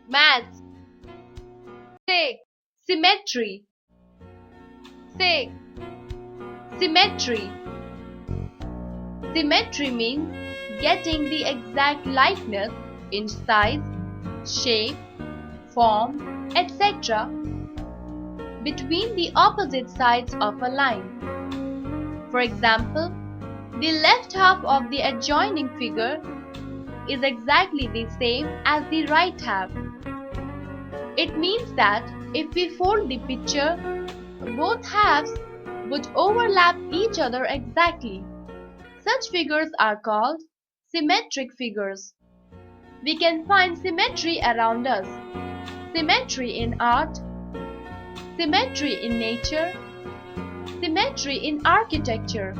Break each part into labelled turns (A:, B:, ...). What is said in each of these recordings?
A: Maths. Say symmetry. Say symmetry. Symmetry means getting the exact likeness in size, shape, form, etc. between the opposite sides of a line. For example, the left half of the adjoining figure is exactly the same as the right half. It means that if we fold the picture, both halves would overlap each other exactly. Such figures are called symmetric figures. We can find symmetry around us. Symmetry in art, symmetry in nature, symmetry in architecture.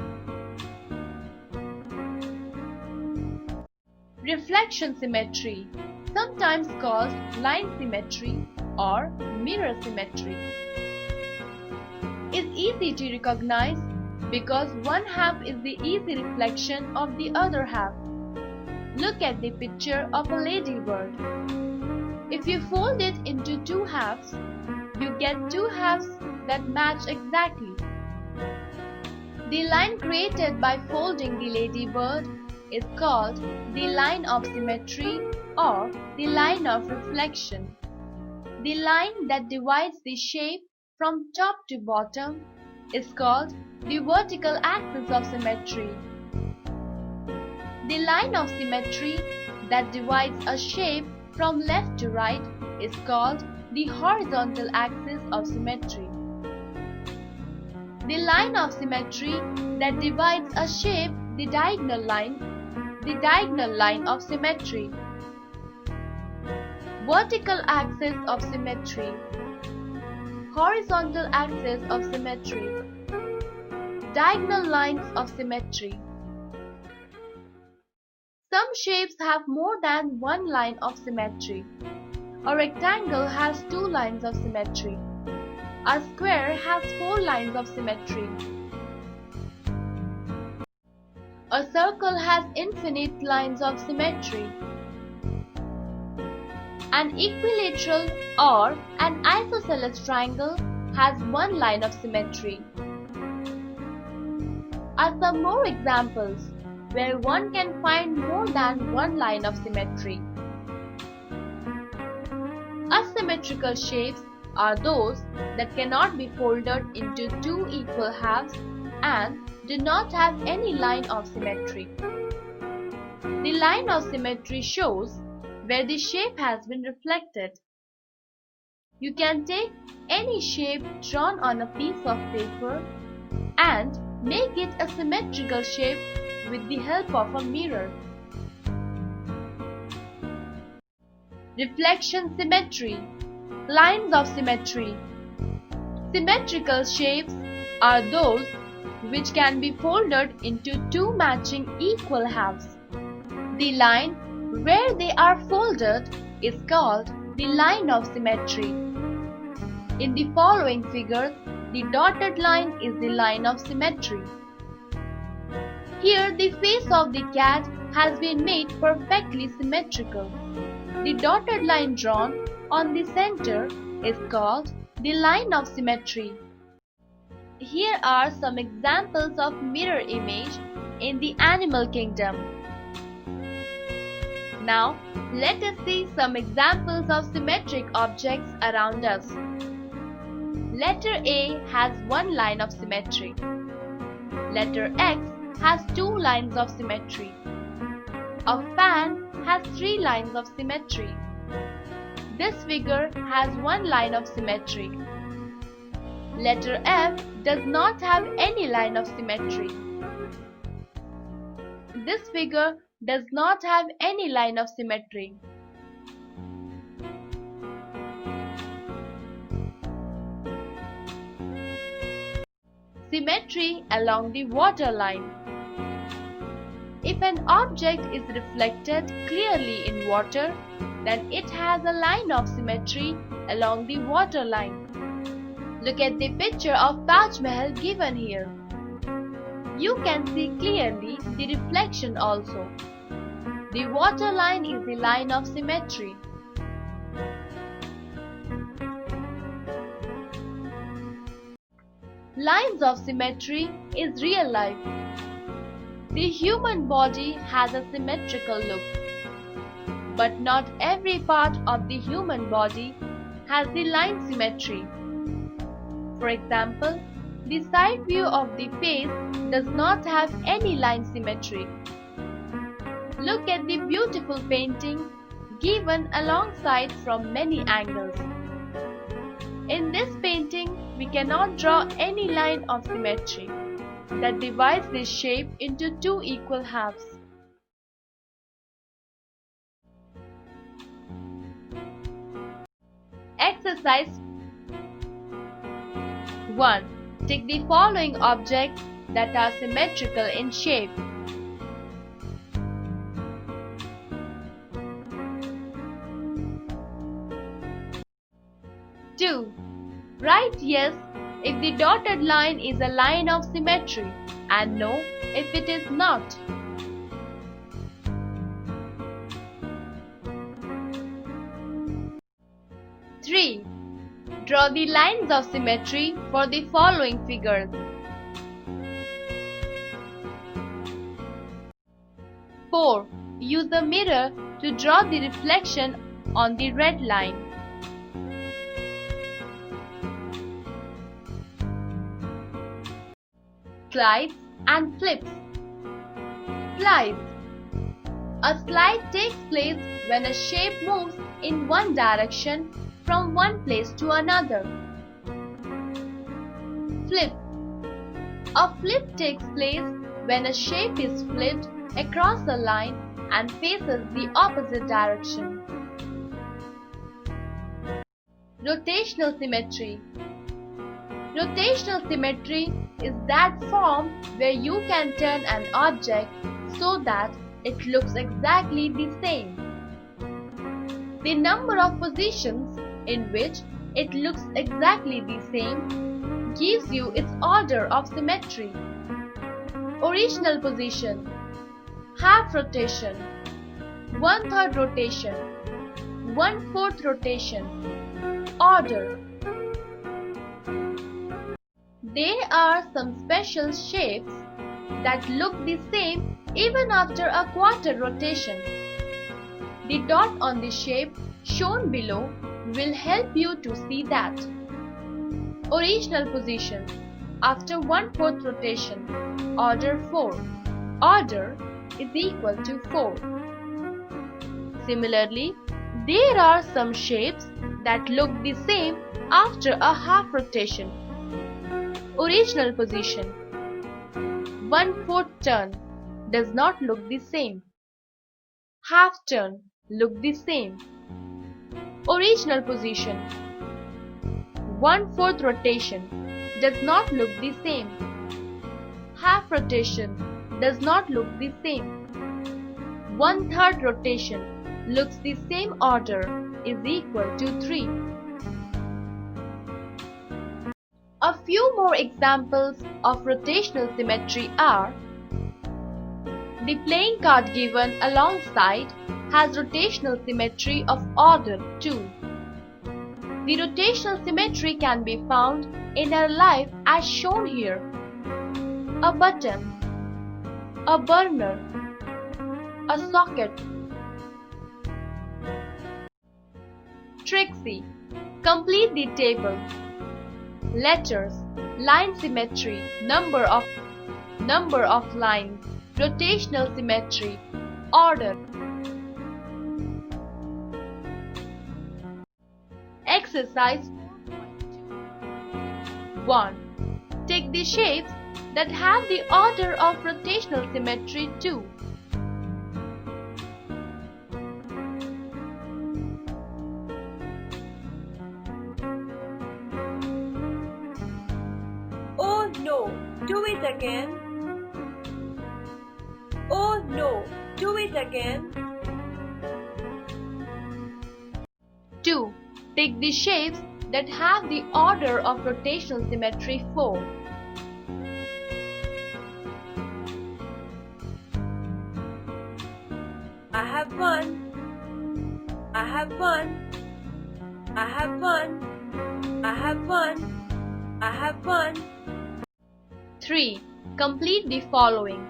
A: Reflection symmetry, sometimes called line symmetry or mirror symmetry, is easy to recognize because one half is the easy reflection of the other half. Look at the picture of a ladybird. If you fold it into two halves, you get two halves that match exactly. The line created by folding the ladybird is called the line of symmetry or the line of reflection. The line that divides the shape from top to bottom is called the vertical axis of symmetry. The line of symmetry that divides a shape from left to right is called the horizontal axis of symmetry. The line of symmetry that divides a shape, the diagonal line of symmetry. Vertical axis of symmetry, horizontal axis of symmetry, diagonal lines of symmetry. Some shapes have more than one line of symmetry. A rectangle has two lines of symmetry. A square has four lines of symmetry. A circle has infinite lines of symmetry. An equilateral or an isosceles triangle has one line of symmetry. Are some more examples where one can find more than one line of symmetry. Asymmetrical shapes are those that cannot be folded into two equal halves and do not have any line of symmetry. The line of symmetry shows where the shape has been reflected. You can take any shape drawn on a piece of paper and make it a symmetrical shape with the help of a mirror. Reflection symmetry, lines of symmetry. Symmetrical shapes are those which can be folded into two matching equal halves. The line where they are folded is called the line of symmetry. In the following figures, the dotted line is the line of symmetry. Here the face of the cat has been made perfectly symmetrical. The dotted line drawn on the center is called the line of symmetry. Here are some examples of mirror image in the animal kingdom. Now, let us see some examples of symmetric objects around us. Letter A has one line of symmetry. Letter X has two lines of symmetry. A fan has three lines of symmetry. This figure has one line of symmetry. Letter F does not have any line of symmetry. This figure does not have any line of symmetry. Symmetry along the waterline. If an object is reflected clearly in water, then it has a line of symmetry along the waterline. Look at the picture of Taj Mahal given here. You can see clearly the reflection also. The waterline is the line of symmetry. Lines of symmetry is real life. The human body has a symmetrical look, but not every part of the human body has the line symmetry. For example, the side view of the face does not have any line symmetry. Look at the beautiful painting given alongside from many angles. In this painting, we cannot draw any line of symmetry that divides this shape into two equal halves. Exercise 1. Take the following objects that are symmetrical in shape. Two. Write yes if the dotted line is a line of symmetry and no if it is not. 3. Draw the lines of symmetry for the following figures. 4. Use a mirror to draw the reflection on the red line. 5. Slides and flips. Slides. A slide takes place when a shape moves in one direction from one place to another. Flip. A flip takes place when a shape is flipped across a line and faces the opposite direction. Rotational symmetry. Rotational symmetry is that form where you can turn an object so that it looks exactly the same. The number of positions in which it looks exactly the same gives you its order of symmetry. Original position, half rotation, 1/3 rotation, 1/4 rotation, order. There are some special shapes that look the same even after a quarter rotation. The dot on the shape shown below will help you to see that. Original position after 1/4 rotation, order 4. Order is equal to 4. Similarly, there are some shapes that look the same after a half rotation. Original position 1/4 turn does not look the same. Half turn look the same. Original position 1/4 rotation does not look the same. Half rotation does not look the same. 1/3 rotation looks the same. Order is equal to 3. A few more examples of rotational symmetry are: the playing card given alongside has rotational symmetry of order 2. The rotational symmetry can be found in our life as shown here: a button, a burner, a socket. Trixie, complete the table. Letters, line symmetry, number of lines, rotational symmetry, order. Exercise 1. Take the shapes that have the order of rotational symmetry 2.
B: Oh no, do it again. Oh no, do it again.
A: 2. Take the shapes that have the order of rotational symmetry 4.
B: I have one. I have one. I have one. I have one. I have one.
A: 3. Complete the following.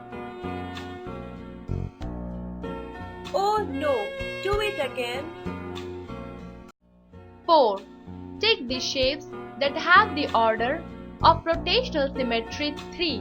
B: Oh no, do it again.
A: 4. Take the shapes that have the order of rotational symmetry 3.